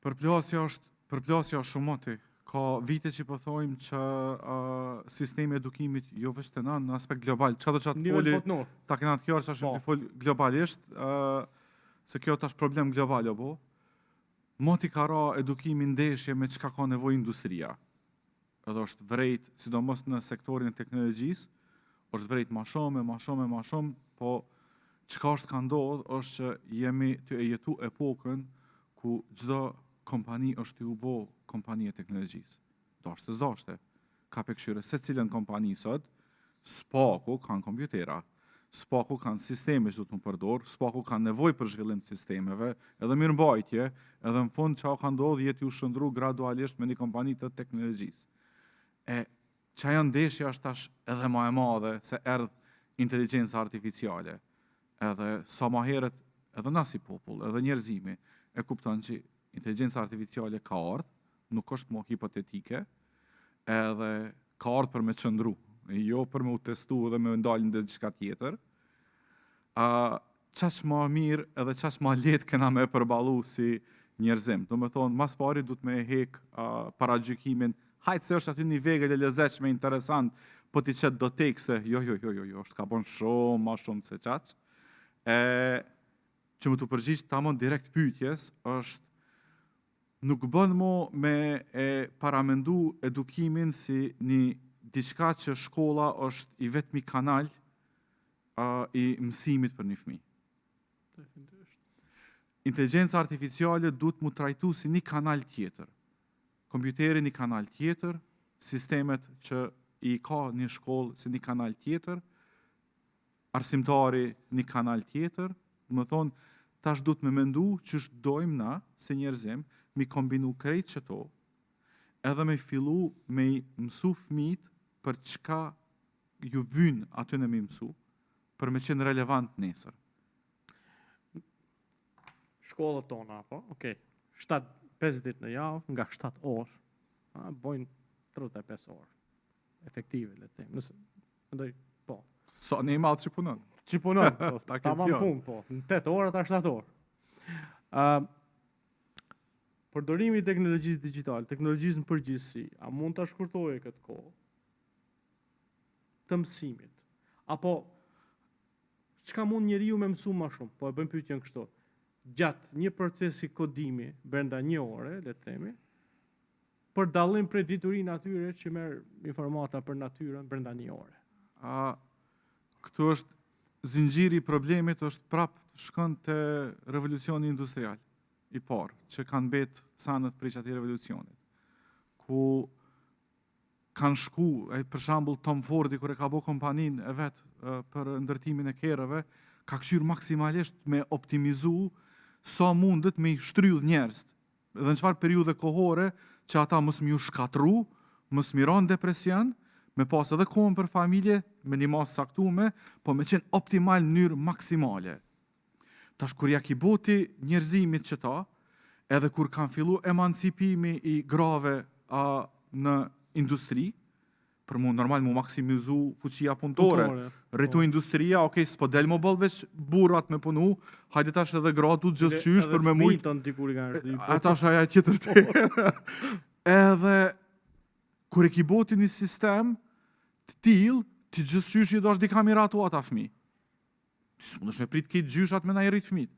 Përplasja është shumë moti. Ka vite që po thojmë që sistemi edukimit jo vetëm në aspekt global. Çfarë do të foli ta kena të qartë çfarë të fol globalisht, se kjo tash problem global apo. Moti ka ra edukimin ndeshje me çka ka nevojë industria. Edhe është vrejt, sidomos në sektorin e teknologjisë, është vrejt ma shumë, po çka është ka ndodhur është që jemi të jetu epokën ku çdo kompani është u bo kompani e teknologjisë. Dashte. Ka pekëshyre se cilën kompani sot, spaku kanë kompjutera, spaku kanë sisteme që du të më përdor, spaku kanë nevoj për zhvillim të sistemeve, edhe mirëmbajtje, edhe në fund që ka ndodhë jeti u shëndru gradualisht me një kompani të teknologjisë. Që ajo ndeshja është tash edhe ma e madhe se erdh inteligencë artificiale. Edhe sa ma heret, edhe na si popull, edhe njerëzimi, e kupton që inteligencë artificiale ka ardhë, nuk është më hipotetike, edhe ka ardhë për me qëndru, jo për me u testu dhe me ndalën dhe diçka tjetër. Qaq ma mirë edhe qaq ma letë kena me përbalu si njerëzim. Do me thonë, mas pari du të me hek para gjykimin, hajtë se është aty një vegël e lezeqme, interesant, po ti qëtë do tekste, jo, është ka bon shumë, ma shumë se qaq. Që më të përgjisht tamon direkt pyetjes, është nuk bën mo me paramendu edukimin si një diçka që shkolla është i vetmi kanal i mësimit për një fëmijë. Inteligencë artificiale duhet mu trajtu si një kanal tjetër. Kompjuteri një kanal tjetër, sistemet që i ka një shkollë si një kanal tjetër, arsimtari një kanal tjetër, më thonë, tash duhet me mendu që dojmë na, se njerëzim, mi kombinu krejt që to, edhe me fillu me mësu fëmijët për çka ju vynë aty në me mësu, për me qenë relevant nesër. Shkollët tona, po, 5 ditë në javë, nga 7 orë, bojnë 35 orë. Efektive, le të them. Po. Sa një malë që punon? Që punon, po. Ta mam punë, po. Në 8 orë, ata 7 orë. Përdorimi i teknologjisë digjitale, teknologjisë në përgjithësi, a mund të shkurtojë këtë kohë të mësimit? Apo, çka mund njeriu me mësu ma shumë? Po e bëjmë pyetjen kështu. Gjatë një procesi kodimi, brenda 1 ore, le të themi, për dallim prej diturin atyre që merr informata për natyrën brenda 1 ore. Këtu është zinxhiri i problemit, është prap shkon te revolucioni industrial i parë, që kanë bet sanët prej atij revolucionit. Ku kanë shku, për shembull Tom Fordi, kur e ka bo kompaninë e vetë për ndërtimin e kerrëve, ka këshirë maksimalisht me optimizu sa mundet me i shtrydh njerëz. Dhe në çfarë periudhe kohore që ata mos më ju shkatru, mos më ron depresion, me pas edhe kohën për familje, me një masë saktume, po me qenë optimal në mënyrë maksimale. Tash kur ja ki boti njerëzimit që ta, edhe kur kanë fillu emancipimi i grave në industri, për mu normal mu maksimizu fuqia punëtore, rritu industria, s'po del mo bëll veç burrat me punu, hajde tash edhe gratë du gjësqysh për me mujt. Ata shaja tjetër te. Edhe, kur e ki boti një sistem të til, ti gjësqysh i dash di kamiratu ata fmi. Ti s'mundesh me prit këtë gjyshat me na i rrit fmit.